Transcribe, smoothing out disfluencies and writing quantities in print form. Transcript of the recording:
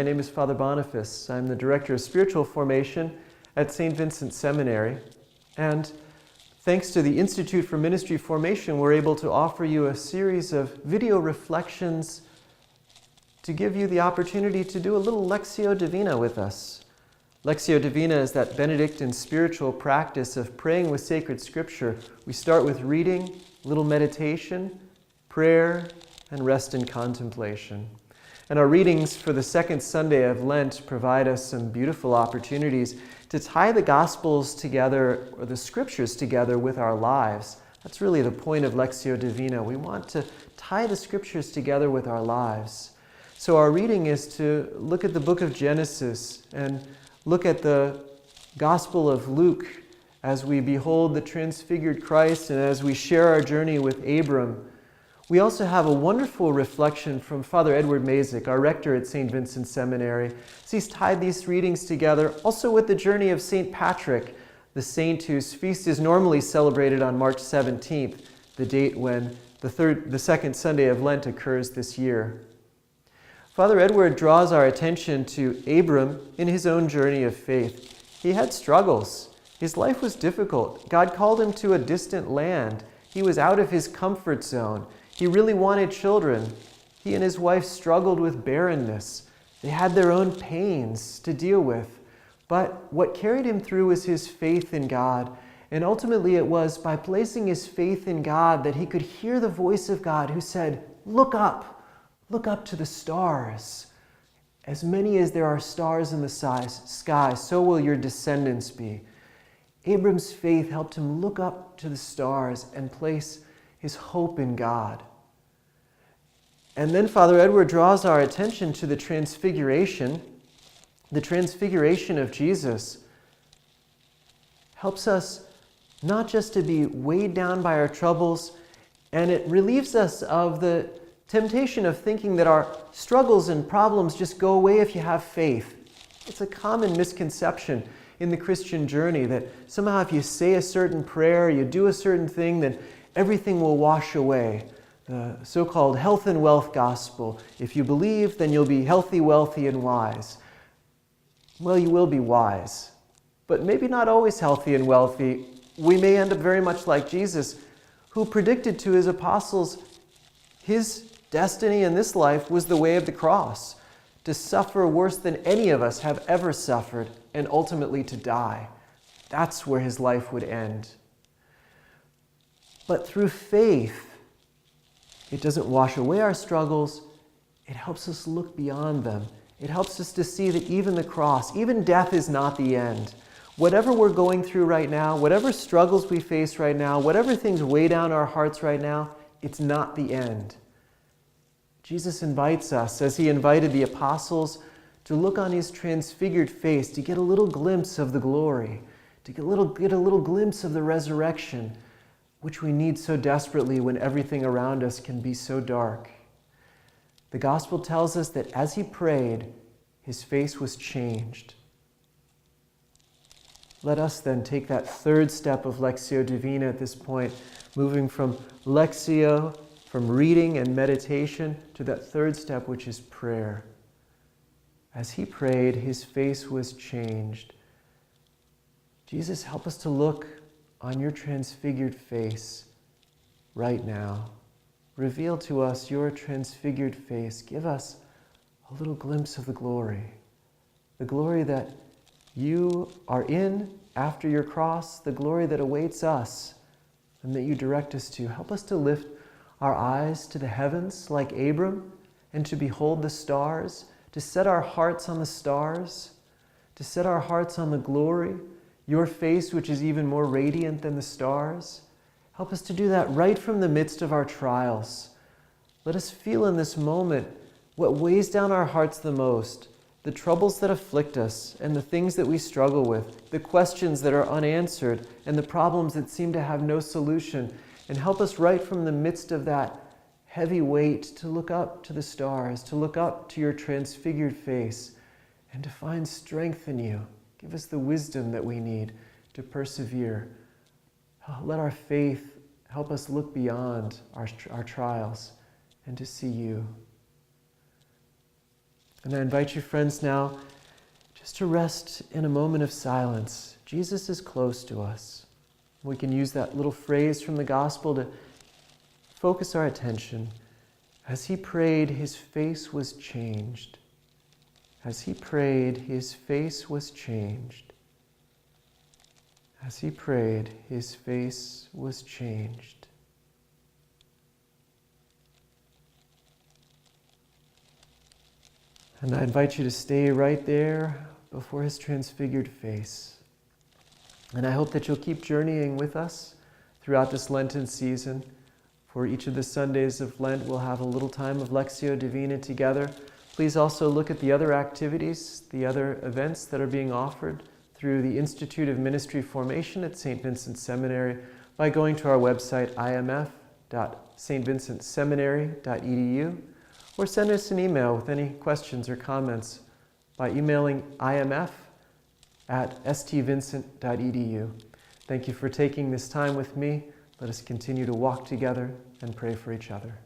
name is Father Boniface. I'm the Director of Spiritual Formation at St. Vincent Seminary. And thanks to the Institute for Ministry Formation, we're able to offer you a series of video reflections to give you the opportunity to do a little Lectio Divina with us. Lectio Divina is that Benedictine spiritual practice of praying with sacred scripture. We start with reading, a little meditation, prayer, and rest in contemplation. And our readings for the second Sunday of Lent provide us some beautiful opportunities to tie the Gospels together, or the Scriptures together, with our lives. That's really the point of Lectio Divina. We want to tie the Scriptures together with our lives. So our reading is to look at the book of Genesis and look at the Gospel of Luke as we behold the transfigured Christ and as we share our journey with Abram. We also have a wonderful reflection from Father Edward Mazich, our rector at St. Vincent Seminary. So he's tied these readings together also with the journey of St. Patrick, the saint whose feast is normally celebrated on March 17th, the date when the second Sunday of Lent occurs this year. Father Edward draws our attention to Abram in his own journey of faith. He had struggles. His life was difficult. God called him to a distant land. He was out of his comfort zone. He really wanted children. He and his wife struggled with barrenness. They had their own pains to deal with. But what carried him through was his faith in God. And ultimately it was by placing his faith in God that he could hear the voice of God who said, look up to the stars. As many as there are stars in the sky, so will your descendants be. Abram's faith helped him look up to the stars and place his hope in God. And then Father Edward draws our attention to the transfiguration. The transfiguration of Jesus helps us not just to be weighed down by our troubles, and it relieves us of the temptation of thinking that our struggles and problems just go away if you have faith. It's a common misconception in the Christian journey that somehow if you say a certain prayer, you do a certain thing, then everything will wash away. The so-called health and wealth gospel. If you believe, then you'll be healthy, wealthy, and wise. Well, you will be wise, but maybe not always healthy and wealthy. We may end up very much like Jesus, who predicted to his apostles his destiny in this life was the way of the cross, to suffer worse than any of us have ever suffered, and ultimately to die. That's where his life would end. But through faith, it doesn't wash away our struggles. It helps us look beyond them. It helps us to see that even the cross, even death is not the end. Whatever we're going through right now, whatever struggles we face right now, whatever things weigh down our hearts right now, it's not the end. Jesus invites us, as he invited the apostles, to look on his transfigured face, to get a little glimpse of the glory, to get a little glimpse of the resurrection, which we need so desperately when everything around us can be so dark. The gospel tells us that as he prayed, his face was changed. Let us then take that third step of Lectio Divina at this point, moving from Lectio, from reading and meditation, to that third step, which is prayer. As he prayed, his face was changed. Jesus, help us to look on your transfigured face right now. Reveal to us your transfigured face. Give us a little glimpse of the glory that you are in after your cross, the glory that awaits us and that you direct us to. Help us to lift our eyes to the heavens like Abram and to behold the stars, to set our hearts on the stars, to set our hearts on the glory, your face, which is even more radiant than the stars. Help us to do that right from the midst of our trials. Let us feel in this moment what weighs down our hearts the most, the troubles that afflict us and the things that we struggle with, the questions that are unanswered and the problems that seem to have no solution. And help us right from the midst of that heavy weight to look up to the stars, to look up to your transfigured face, and to find strength in you. Give us the wisdom that we need to persevere. Let our faith help us look beyond our trials and to see you. And I invite you, friends, now just to rest in a moment of silence. Jesus is close to us. We can use that little phrase from the gospel to focus our attention. As he prayed, his face was changed. As he prayed, his face was changed. As he prayed, his face was changed. And I invite you to stay right there before his transfigured face. And I hope that you'll keep journeying with us throughout this Lenten season. For each of the Sundays of Lent, we'll have a little time of Lectio Divina together. Please also look at the other activities, the other events that are being offered through the Institute of Ministry Formation at St. Vincent Seminary by going to our website, imf.stvincentseminary.edu, or send us an email with any questions or comments by emailing imf@stvincent.edu. Thank you for taking this time with me. Let us continue to walk together and pray for each other.